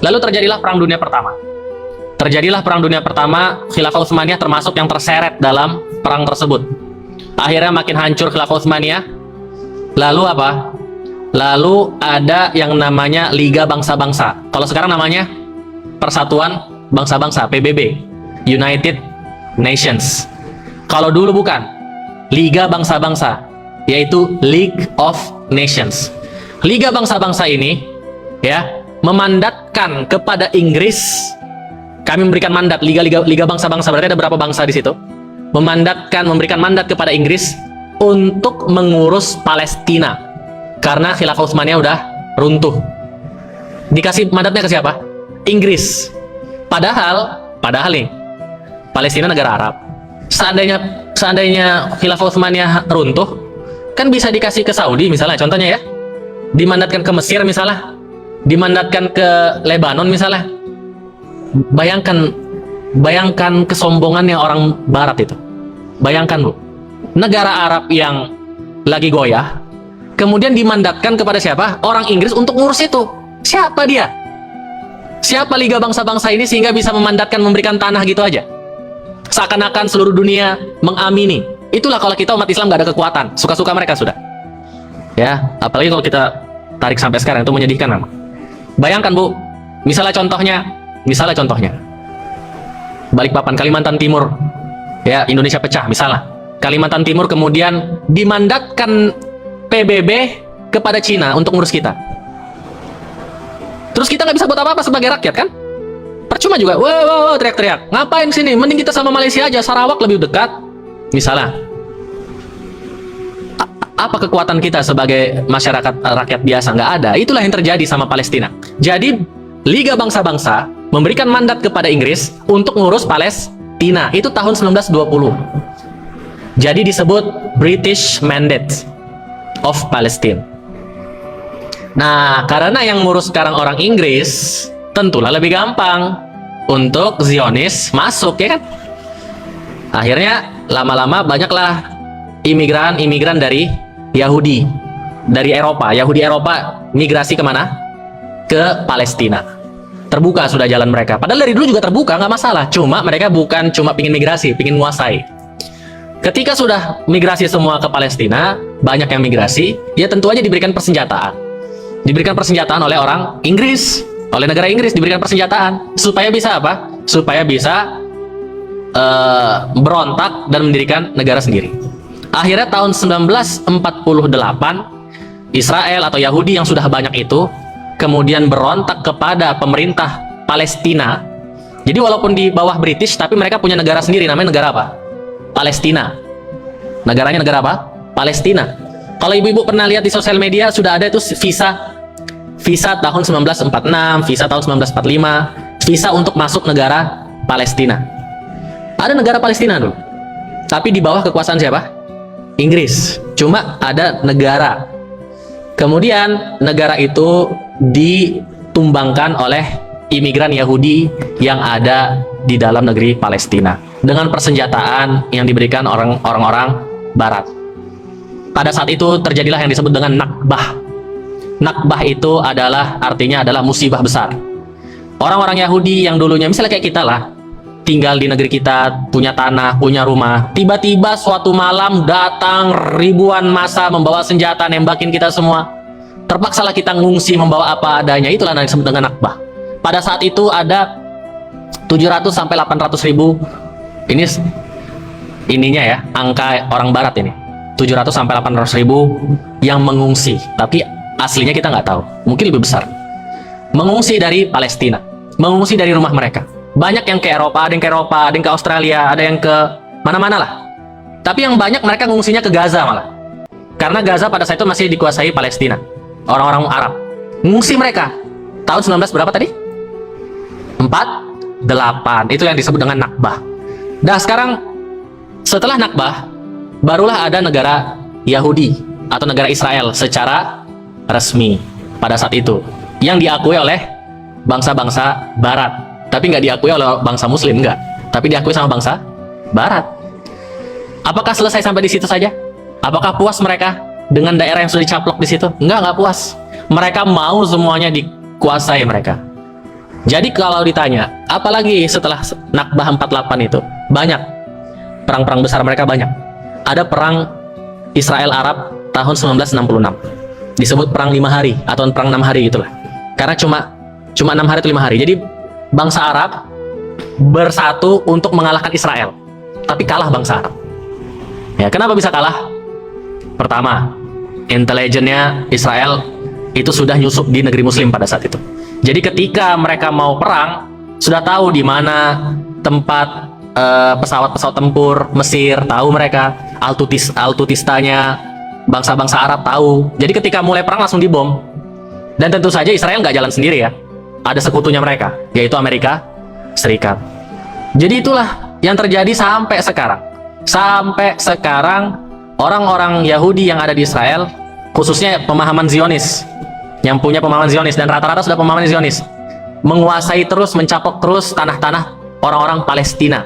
Lalu terjadilah Perang Dunia Pertama. Terjadilah Perang Dunia Pertama, Khilafah Utsmaniyah termasuk yang terseret dalam perang tersebut. Akhirnya makin hancur Khilafah Utsmaniyah. Lalu apa? Lalu ada yang namanya Liga Bangsa-Bangsa. Kalau sekarang namanya Persatuan Bangsa-Bangsa, PBB, United Nations. Kalau dulu bukan, Liga Bangsa-Bangsa, yaitu League of Nations. Liga Bangsa-Bangsa ini ya memandatkan kepada Inggris. Kami memberikan mandat Liga Bangsa-Bangsa, berarti ada berapa bangsa di situ? Memberikan mandat kepada Inggris untuk mengurus Palestina karena Khilafah Utsmaniyah udah runtuh. Dikasih mandatnya ke siapa? Inggris. Padahal nih, Palestina negara Arab. Seandainya Khilafah Utsmaniyah runtuh, kan bisa dikasih ke Saudi misalnya, contohnya ya. Dimandatkan ke Mesir misalnya, dimandatkan ke Lebanon misalnya. Bayangkan kesombongannya orang barat itu. Bayangkan, Bu. Negara Arab yang lagi goyah, kemudian dimandatkan kepada siapa? Orang Inggris untuk ngurus itu. Siapa dia? Siapa Liga Bangsa-Bangsa ini sehingga bisa memandatkan memberikan tanah gitu aja? Seakan-akan seluruh dunia mengamini. Itulah kalau kita umat Islam gak ada kekuatan. Suka-suka mereka sudah. Ya, apalagi kalau kita tarik sampai sekarang, itu menyedihkan memang. Bayangkan, Bu. Misalnya contohnya Balikpapan, Kalimantan Timur, ya, Indonesia pecah misalnya. Kalimantan Timur kemudian dimandatkan PBB kepada Cina untuk ngurus kita. Terus kita nggak bisa buat apa-apa sebagai rakyat kan? Percuma juga, wow, teriak-teriak. Ngapain sini? Mending kita sama Malaysia aja, Sarawak lebih dekat. Misalnya. Apa kekuatan kita sebagai masyarakat rakyat biasa? Nggak ada. Itulah yang terjadi sama Palestina. Jadi Liga Bangsa-Bangsa memberikan mandat kepada Inggris untuk ngurus Palestina. Itu tahun 1920. Jadi disebut British Mandate of Palestine. Nah, karena yang ngurus sekarang orang Inggris, tentulah lebih gampang untuk Zionis masuk, ya kan? Akhirnya lama-lama banyaklah imigran dari Yahudi, dari Eropa. Yahudi Eropa migrasi kemana? Ke Palestina. Terbuka sudah jalan mereka. Padahal dari dulu juga terbuka, nggak masalah. Cuma mereka bukan cuma pingin migrasi, pingin menguasai. Ketika sudah migrasi semua ke Palestina, banyak yang migrasi, ya tentu aja diberikan persenjataan. Diberikan persenjataan oleh orang Inggris, oleh negara Inggris diberikan persenjataan. Supaya bisa apa? Supaya bisa berontak dan mendirikan negara sendiri. Akhirnya tahun 1948, Israel atau Yahudi yang sudah banyak itu kemudian berontak kepada pemerintah Palestina. Jadi walaupun di bawah British, tapi mereka punya negara sendiri, namanya negara apa? Palestina. Negaranya negara apa? Palestina. Kalau ibu-ibu pernah lihat di sosial media, sudah ada itu visa tahun 1946, visa tahun 1945, visa untuk masuk negara Palestina. Ada negara Palestina dulu, tapi di bawah kekuasaan siapa? Inggris. Cuma ada negara. Kemudian negara itu ditumbangkan oleh imigran Yahudi yang ada di dalam negeri Palestina dengan persenjataan yang diberikan orang-orang Barat. Pada saat itu terjadilah yang disebut dengan Nakbah. Nakbah itu artinya adalah musibah besar. Orang-orang Yahudi yang dulunya misalnya kayak kita lah, tinggal di negeri kita, punya tanah, punya rumah, tiba-tiba suatu malam datang ribuan massa membawa senjata, nembakin kita semua. Terpaksalah kita ngungsi membawa apa adanya. Itulah yang disebut dengan Nakbah. Pada saat itu ada 700 sampai 800 ribu, ininya ya, angka orang Barat ini, 700 sampai 800 ribu yang mengungsi. Tapi aslinya kita nggak tahu, mungkin lebih besar. Mengungsi dari Palestina, mengungsi dari rumah mereka. Banyak yang ke Eropa, ada yang ke Australia, ada yang ke mana-mana lah. Tapi yang banyak mereka ngungsinya ke Gaza malah. Karena Gaza pada saat itu masih dikuasai Palestina, orang-orang Arab. Ngungsi mereka. Tahun 19 berapa tadi? 48. Itu yang disebut dengan Nakbah. Nah sekarang setelah Nakbah, barulah ada negara Yahudi atau negara Israel secara resmi pada saat itu, yang diakui oleh bangsa-bangsa Barat. Tapi nggak diakui oleh bangsa Muslim, nggak. Tapi diakui sama bangsa Barat. Apakah selesai sampai di situ saja? Apakah puas mereka dengan daerah yang sudah dicaplok di situ? Nggak puas. Mereka mau semuanya dikuasai mereka. Jadi kalau ditanya, apalagi setelah Nakbah 48 itu, banyak perang-perang besar mereka banyak. Ada perang Israel Arab tahun 1966. Disebut perang 5 hari atau perang 6 hari gitulah. Karena cuma 6 hari atau 5 hari. Jadi bangsa Arab bersatu untuk mengalahkan Israel. Tapi kalah bangsa Arab. Ya, kenapa bisa kalah? Pertama, intelijennya Israel itu sudah nyusup di negeri Muslim pada saat itu. Jadi ketika mereka mau perang, sudah tahu di mana tempat pesawat-pesawat tempur Mesir, tahu mereka altutistanya bangsa-bangsa Arab tahu. Jadi ketika mulai perang langsung dibom. Dan tentu saja Israel nggak jalan sendiri ya. Ada sekutunya mereka, yaitu Amerika Serikat. Jadi itulah yang terjadi sampai sekarang. Sampai sekarang orang-orang Yahudi yang ada di Israel, khususnya pemahaman Zionis, yang punya pemahaman Zionis, dan rata-rata sudah pemahaman Zionis, menguasai terus, mencapok terus tanah-tanah orang-orang Palestina.